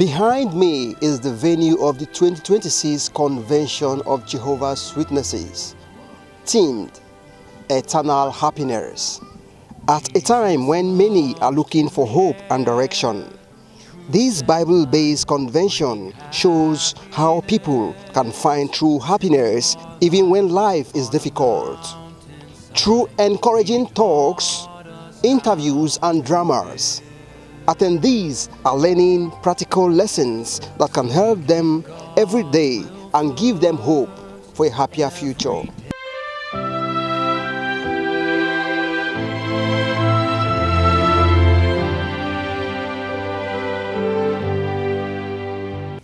Behind me is the venue of the 2026 Convention of Jehovah's Witnesses, themed Eternal Happiness. At a time when many are looking for hope and direction, this Bible-based convention shows how people can find true happiness even when life is difficult. Through encouraging talks, interviews, and dramas, attendees are learning practical lessons that can help them every day and give them hope for a happier future.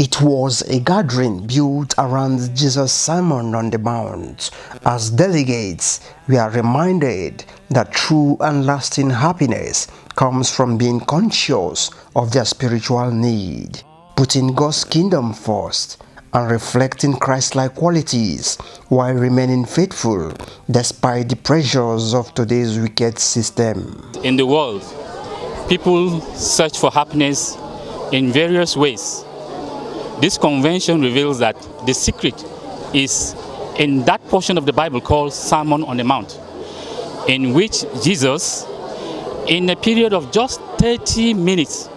It was a gathering built around Jesus' Sermon on the Mount. As delegates, we are reminded that true and lasting happiness comes from being conscious of their spiritual need, putting God's kingdom first, and reflecting Christ-like qualities while remaining faithful despite the pressures of today's wicked system. In the world, people search for happiness in various ways. This convention reveals that the secret is in that portion of the Bible called Sermon on the Mount, in which Jesus, in a period of just 30 minutes,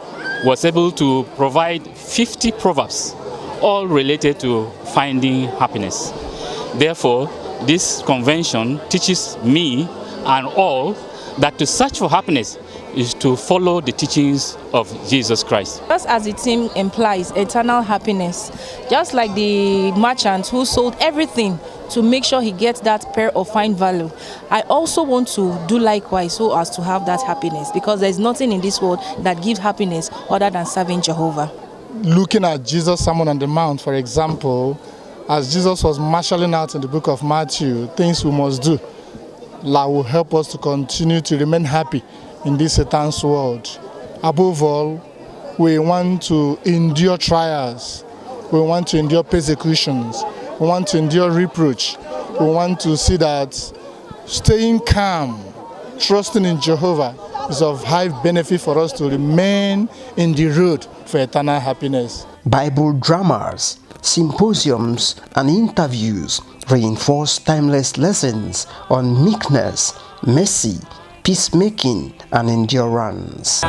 was able to provide 50 proverbs, all related to finding happiness. Therefore, this convention teaches me and all that to search for happiness is to follow the teachings of Jesus Christ. Just as the theme implies, eternal happiness, just like the merchant who sold everything to make sure he gets that pair of fine value, I also want to do likewise so as to have that happiness, because there's nothing in this world that gives happiness other than serving Jehovah. Looking at Jesus' Sermon on the Mount, for example, as Jesus was marshalling out in the book of Matthew, things we must do that will help us to continue to remain happy in this Satan's world. Above all, we want to endure trials, we want to endure persecutions, we want to endure reproach, we want to see that staying calm, trusting in Jehovah is of high benefit for us to remain in the road for eternal happiness. Bible dramas, symposiums, and interviews reinforce timeless lessons on meekness, mercy, peacemaking, and endurance.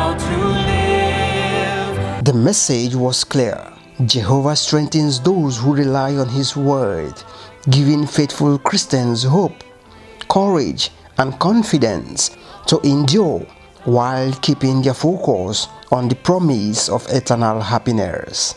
The message was clear. Jehovah strengthens those who rely on His word, giving faithful Christians hope, courage, and confidence to endure while keeping their focus on the promise of eternal happiness.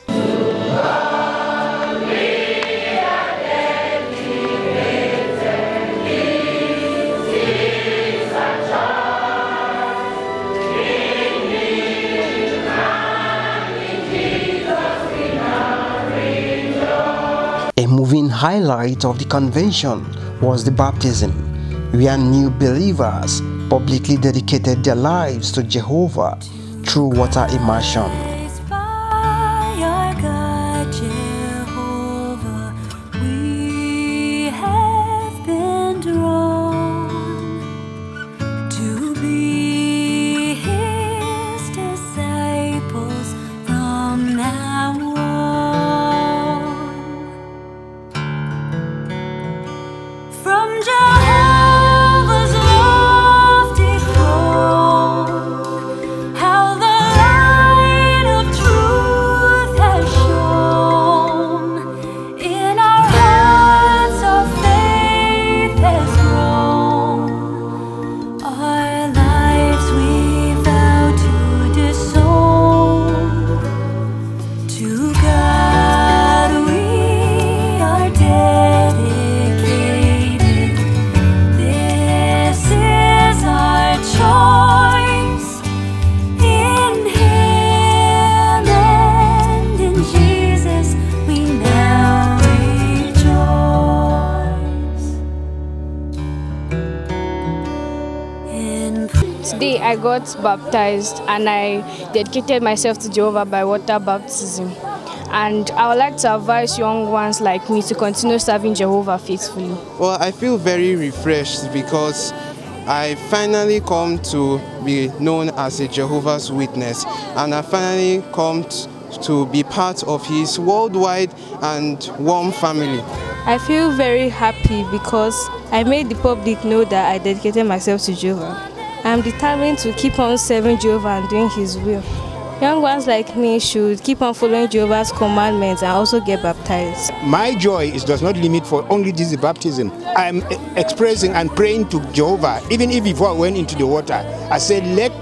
A moving highlight of the convention was the baptism, where new believers publicly dedicated their lives to Jehovah through water immersion. Jehovah's lofty throne, how the light of truth has shone. In our hearts our faith has grown. Our lives we vow to disown. To God we are dedicated. This is our choice. In Him and in Jesus we now rejoice. Today I got baptized and I dedicated myself to Jehovah by water baptism. And I would like to advise young ones like me to continue serving Jehovah faithfully. Well, I feel very refreshed because I finally come to be known as a Jehovah's Witness, and I finally come to be part of his worldwide and warm family. I feel very happy because I made the public know that I dedicated myself to Jehovah. I am determined to keep on serving Jehovah and doing his will. Young ones like me should keep on following Jehovah's commandments and also get baptized. My joy does not limit for only this baptism. I'm expressing and praying to Jehovah. Even if before I went into the water, I said, let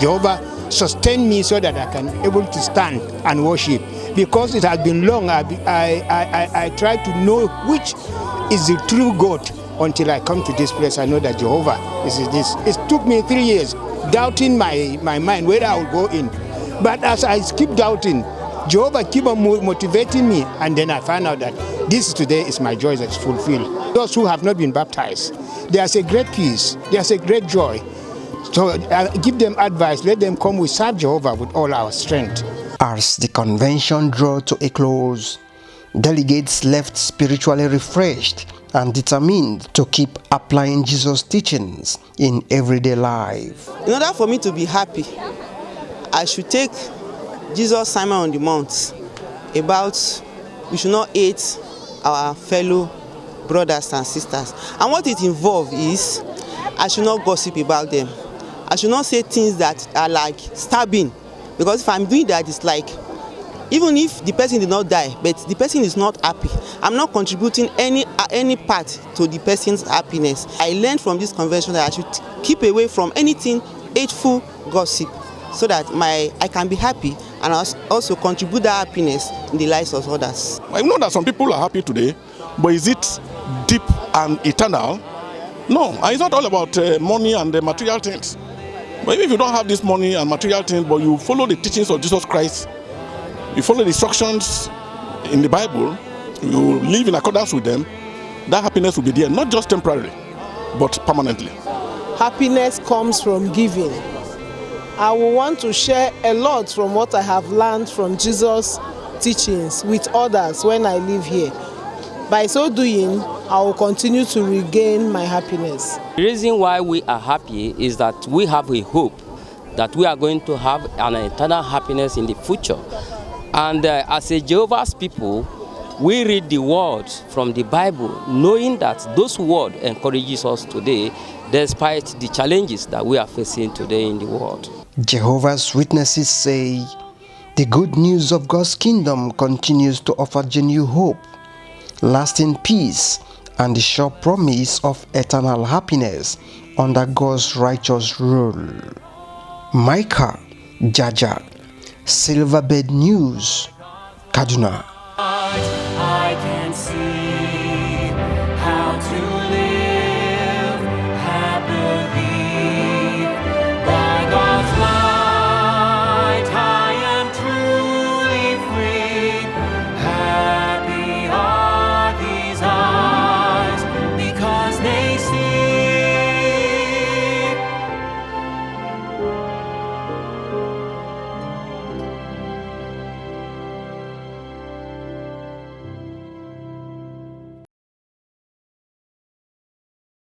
Jehovah sustain me so that I can able to stand and worship. Because it has been long, I try to know which is the true God until I come to this place. I know that Jehovah is this. It took me 3 years doubting my mind whether I would go in. But as I keep doubting, Jehovah keep on motivating me, and then I find out that this today is my joy that's fulfilled. Those who have not been baptized, there's a great peace, there's a great joy. So I give them advice, let them come, we serve Jehovah with all our strength. As the convention drew to a close, delegates left spiritually refreshed and determined to keep applying Jesus' teachings in everyday life. In order for me to be happy, I should take Jesus' Sermon on the Mount about we should not hate our fellow brothers and sisters. And what it involves is I should not gossip about them. I should not say things that are like stabbing. Because if I'm doing that, it's like, even if the person did not die, but the person is not happy, I'm not contributing any part to the person's happiness. I learned from this convention that I should keep away from anything hateful gossip, so that I can be happy and also contribute that happiness in the lives of others. I know that some people are happy today, but is it deep and eternal? No, it's not all about money and material things. But if you don't have this money and material things, but you follow the teachings of Jesus Christ, you follow the instructions in the Bible, you live in accordance with them, that happiness will be there, not just temporarily, but permanently. Happiness comes from giving. I will want to share a lot from what I have learned from Jesus' teachings with others when I live here. By so doing, I will continue to regain my happiness. The reason why we are happy is that we have a hope that we are going to have an eternal happiness in the future. And as a Jehovah's people, we read the words from the Bible, knowing that those words encourages us today, despite the challenges that we are facing today in the world. Jehovah's Witnesses say the good news of God's kingdom continues to offer genuine hope, lasting peace, and the sure promise of eternal happiness under God's righteous rule. Micah Jaja, Silverbird News, Kaduna. I can see